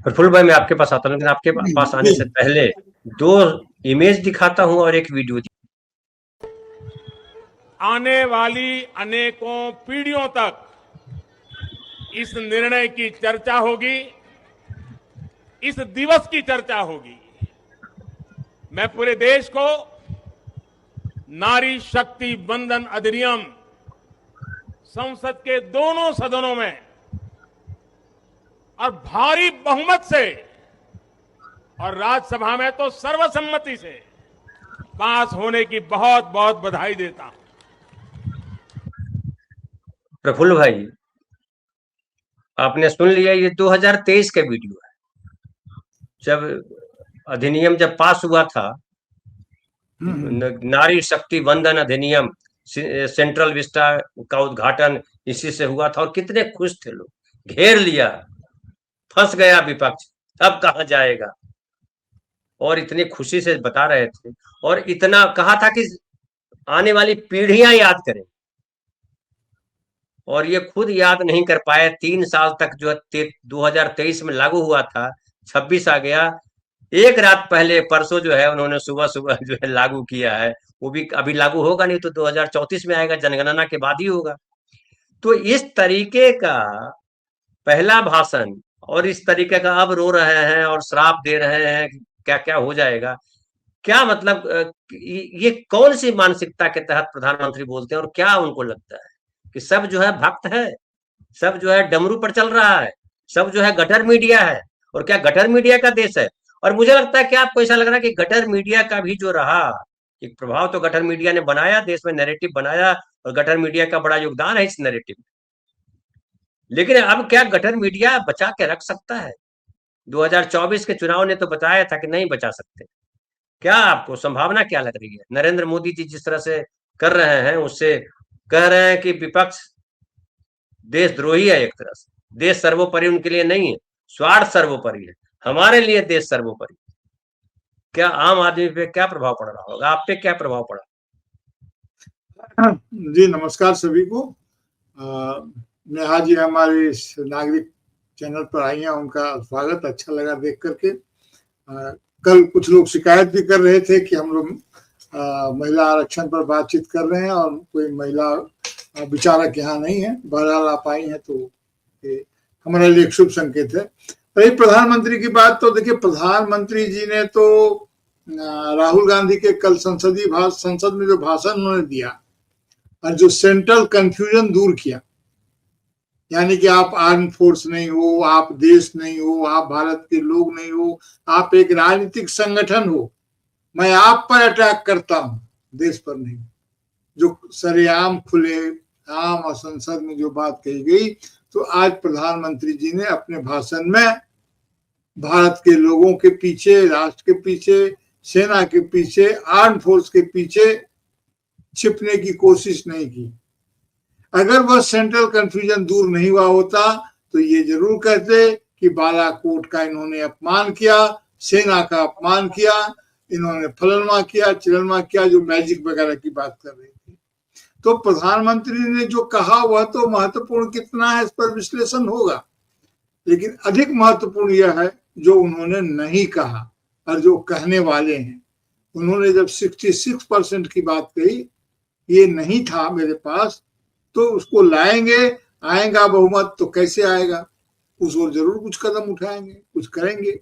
प्रफुल्ल भाई, मैं आपके पास आता हूँ, लेकिन आपके पास आने जी। से पहले दो इमेज दिखाता हूँ और एक वीडियो। आने वाली अनेकों पीढ़ियों तक इस निर्णय की चर्चा होगी, इस दिवस की चर्चा होगी। मैं पूरे देश को नारी शक्ति वंदन अधिनियम संसद के दोनों सदनों में और भारी बहुमत से और राज्यसभा में तो सर्वसम्मति से पास होने की बहुत बहुत बधाई देता हूं। प्रफुल्ल भाई, आपने सुन लिया, ये 2023 का वीडियो है, जब अधिनियम जब पास हुआ था, नारी शक्ति वंदन अधिनियम, सेंट्रल विस्टा का उद्घाटन इसी से हुआ था, और कितने खुश थे लोग। घेर लिया, फंस गया विपक्ष, अब कहां जाएगा, और इतनी खुशी से बता रहे थे, और इतना कहा था कि आने वाली पीढ़ियां याद करें, और ये खुद याद नहीं कर पाए। 3 साल तक जो 2023 में लागू हुआ था, 26 आ गया, एक रात पहले परसों जो है उन्होंने सुबह सुबह जो है लागू किया है। वो भी अभी लागू होगा नहीं, तो 2034 में आएगा, जनगणना के बाद ही होगा। तो इस तरीके का पहला भाषण, और इस तरीके का अब रो रहे हैं और श्राप दे रहे हैं कि क्या क्या हो जाएगा। क्या मतलब, ये कौन सी मानसिकता के तहत प्रधानमंत्री बोलते हैं, और क्या उनको लगता है कि सब जो है भक्त है, सब जो है डमरू पर चल रहा है, सब जो है गटर मीडिया है, और क्या गटर मीडिया का देश है? और मुझे लगता है कि आपको ऐसा लग रहा है कि गटर मीडिया का भी जो रहा एक प्रभाव, तो गटर मीडिया ने बनाया, देश में नैरेटिव बनाया, और गटर मीडिया का बड़ा योगदान है इस नैरेटिव में। लेकिन अब क्या गटर मीडिया बचा के रख सकता है? 2024 के चुनाव ने तो बताया था कि नहीं बचा सकते। क्या आपको संभावना क्या लग रही है? नरेंद्र मोदी जी जिस तरह से कर रहे हैं, उससे कह रहे हैं कि विपक्ष देशद्रोही है। एक तरह से देश सर्वोपरि उनके लिए नहीं है, स्वार्थ सर्वोपरि है। हमारे लिए देश सर्वोपरि। क्या आम आदमी पे क्या प्रभाव पड़ रहा होगा? आप पे क्या प्रभाव पड़ा? जी, नमस्कार सभी को। नेहा जी हमारे इस नागरिक चैनल पर आई हैं, उनका स्वागत अच्छा लगा देख करके। कल कुछ लोग शिकायत भी कर रहे थे कि हम लोग महिला आरक्षण पर बातचीत कर रहे हैं और कोई महिला विचारक यहाँ नहीं है। बहरहाल आप आई हैं तो हमारे लिए एक शुभ संकेत है। रही प्रधानमंत्री की बात, तो देखिए, प्रधानमंत्री जी ने तो राहुल गांधी के कल संसद में जो भाषण उन्होंने दिया और जो सेंट्रल कंफ्यूजन दूर किया, यानी कि आप आर्म फोर्स नहीं हो, आप देश नहीं हो, आप भारत के लोग नहीं हो, आप एक राजनीतिक संगठन हो, मैं आप पर अटैक करता हूं, देश पर नहीं। जो सरेआम खुले आम और संसद में जो बात कही गई, तो आज प्रधानमंत्री जी ने अपने भाषण में भारत के लोगों के पीछे, राष्ट्र के पीछे, सेना के पीछे, आर्म फोर्स के पीछे छिपने की कोशिश नहीं की। अगर वह सेंट्रल कंफ्यूजन दूर नहीं हुआ होता तो ये जरूर कहते कि बालाकोट का इन्होंने अपमान किया, सेना का अपमान किया, इन्होंने फलनवा किया, चिलनवा किया, जो मैजिक वगैरह की बात कर रही थी। तो प्रधानमंत्री ने जो कहा वह तो महत्वपूर्ण कितना है इस पर विश्लेषण होगा, लेकिन अधिक महत्वपूर्ण यह है जो उन्होंने नहीं कहा और जो कहने वाले हैं। उन्होंने जब 66% की बात कही, ये नहीं था मेरे पास, तो उसको लाएंगे, आएगा बहुमत तो कैसे आएगा, उस ओर जरूर कुछ कदम उठाएंगे, कुछ करेंगे।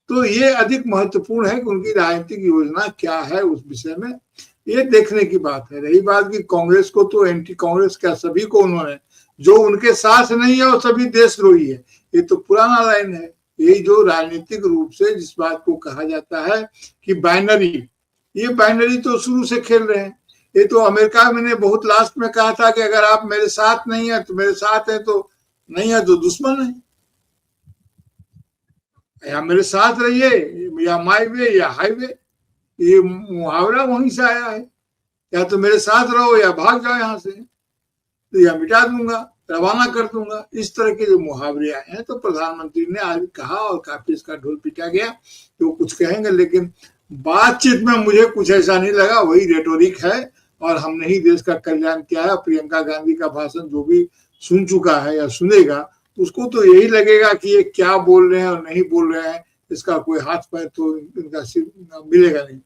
तो ये अधिक महत्वपूर्ण है कि उनकी राजनीतिक योजना क्या है उस विषय में, ये देखने की बात है। रही बात की कांग्रेस को, तो एंटी कांग्रेस क्या सभी को उन्होंने, जो उनके साथ नहीं है वो सभी देशद्रोही है, ये तो पुराना लाइन है। यही जो राजनीतिक रूप से जिस बात को कहा जाता है कि बाइनरी, ये बाइनरी तो शुरू से खेल रहे हैं। ये तो अमेरिका में ने बहुत लास्ट में कहा था कि अगर आप मेरे साथ नहीं है तो मेरे साथ है, तो नहीं है तो दुश्मन है, या मेरे साथ रहिए, या माई वे या हाईवे। ये मुहावरा वहीं से आया है, या तो मेरे साथ रहो या भाग जाओ यहाँ से, तो या मिटा दूंगा, रवाना कर दूंगा। इस तरह के जो मुहावरे आए हैं, तो प्रधानमंत्री ने आज कहा और काफी इसका ढोल पीटा गया, तो कुछ कहेंगे, लेकिन बातचीत में मुझे कुछ ऐसा नहीं लगा, वही रेटोरिक है और हमने ही देश का कल्याण किया है। प्रियंका गांधी का भाषण जो भी सुन चुका है या सुनेगा, उसको तो यही लगेगा कि ये क्या बोल रहे हैं और नहीं बोल रहे हैं, इसका कोई हाथ पैर तो इनका मिलेगा नहीं।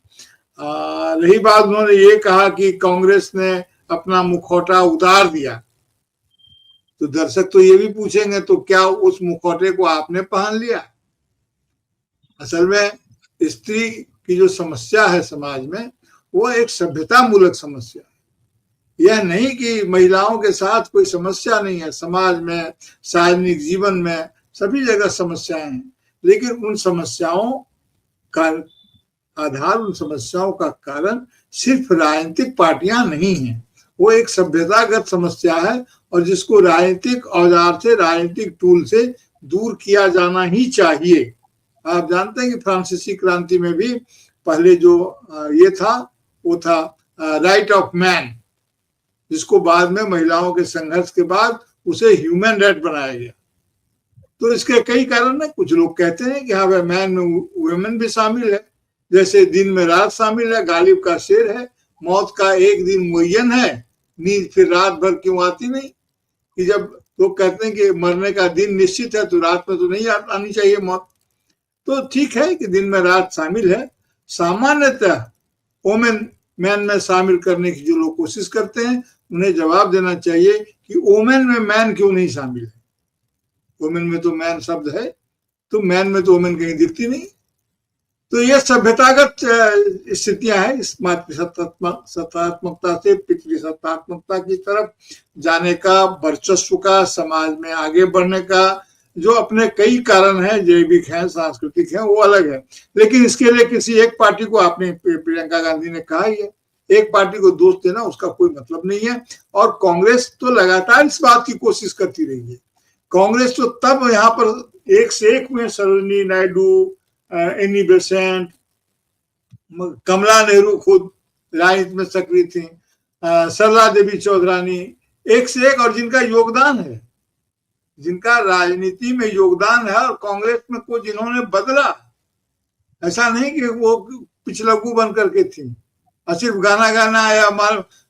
रही बात, उन्होंने ये कहा कि कांग्रेस ने अपना मुखौटा उतार दिया, तो दर्शक तो ये भी पूछेंगे तो क्या उस मुखौटे को आपने पहन लिया? असल में स्त्री की जो समस्या है समाज में, वो एक सभ्यता मूलक समस्या है। यह नहीं कि महिलाओं के साथ कोई समस्या नहीं है, समाज में, सार्वजनिक जीवन में सभी जगह समस्याएं हैं, लेकिन उन समस्याओं का आधार, उन समस्याओं का कारण सिर्फ राजनीतिक पार्टियां नहीं हैं, वो एक सभ्यतागत समस्या है और जिसको राजनीतिक औजार से, राजनीतिक टूल से दूर किया जाना ही चाहिए। आप जानते हैं कि फ्रांसीसी क्रांति में भी पहले जो ये था वो था राइट ऑफ मैन, जिसको बाद में महिलाओं के संघर्ष के बाद उसे ह्यूमन राइट बनाया गया। तो इसके कई कारण है। कुछ लोग कहते हैं कि हाँ भाई, मैन में वुमेन भी शामिल है, जैसे दिन में रात शामिल है, गालिब का शेर है, मौत का एक दिन मुअय्यन है, नींद फिर रात भर क्यों आती नहीं। कि जब लोग कहते हैं कि मरने का दिन निश्चित है तो रात में तो नहीं आनी चाहिए मौत। तो ठीक है कि दिन में रात शामिल है। सामान्यतः वोमेन मैन में शामिल करने की जो लोग कोशिश करते हैं, उन्हें जवाब देना चाहिए कि वोमेन में मैन क्यों नहीं शामिल है। वोमेन में तो मैन शब्द है, तो मैन में तो वोमेन कहीं दिखती नहीं। तो ये सभ्यतागत स्थितियां हैं। इस सत्तात्मकता से पितृसत्तात्मकता की तरफ जाने का, वर्चस्व का, समाज में आगे बढ़ने का जो अपने कई कारण हैं, जैविक हैं, सांस्कृतिक हैं, वो अलग है। लेकिन इसके लिए किसी एक पार्टी को, आपने प्रियंका गांधी ने कहा ही है, एक पार्टी को दोष देना उसका कोई मतलब नहीं है। और कांग्रेस तो लगातार इस बात की कोशिश करती रही है। कांग्रेस तो तब यहाँ पर एक से एक में सरोजिनी नायडू, एनी बेसेंट, कमला नेहरू खुद राजनीति में सक्रिय थी, सरला देवी चौधरानी, एक से एक, और जिनका योगदान है, जिनका राजनीति में योगदान है, और कांग्रेस में को जिन्होंने बदला। ऐसा नहीं कि वो पिछलग्गू बन करके थी और सिर्फ गाना गाना या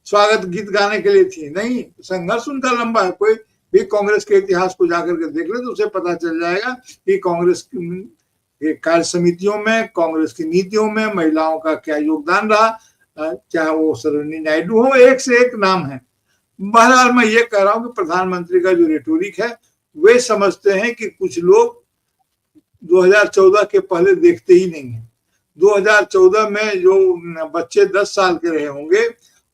स्वागत गीत गाने के लिए थी, नहीं, संघर्ष उनका लंबा है। कोई भी कांग्रेस के इतिहास को जाकर के देख ले तो उसे पता चल जाएगा कि कांग्रेस कार्य समितियों में, कांग्रेस की नीतियों में महिलाओं का क्या योगदान रहा, चाहे वो सरोजिनी नायडू हो, एक से एक नाम है। बहरहाल मैं ये कह रहा हूँ कि प्रधानमंत्री का जो रेटोरिक है, वे समझते हैं कि कुछ लोग 2014 के पहले देखते ही नहीं है। 2014 में जो बच्चे 10 साल के रहे होंगे,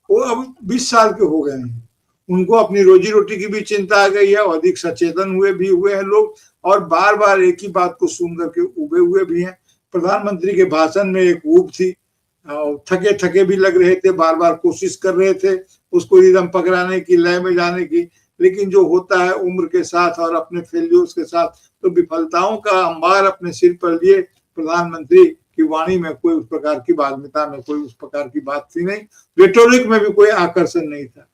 वो अब 20 साल के हो गए हैं। उनको अपनी रोजी रोटी की भी चिंता आ गई है, अधिक सचेतन हुए हैं लोग, और बार बार एक ही बात को सुन करके उबे हुए भी हैं। प्रधानमंत्री के भाषण में एक ऊब थी, थके थके भी लग रहे थे, बार बार कोशिश कर रहे थे उसको रिदम पकड़ाने की, लय में जाने की। लेकिन जो होता है उम्र के साथ और अपने फेल्यूर्स के साथ, तो विफलताओं का अंबार अपने सिर पर लिए प्रधानमंत्री की वाणी में कोई उस प्रकार की बाल्मीता में कोई उस प्रकार की बात थी नहीं, रेटोरिक में भी कोई आकर्षण नहीं था।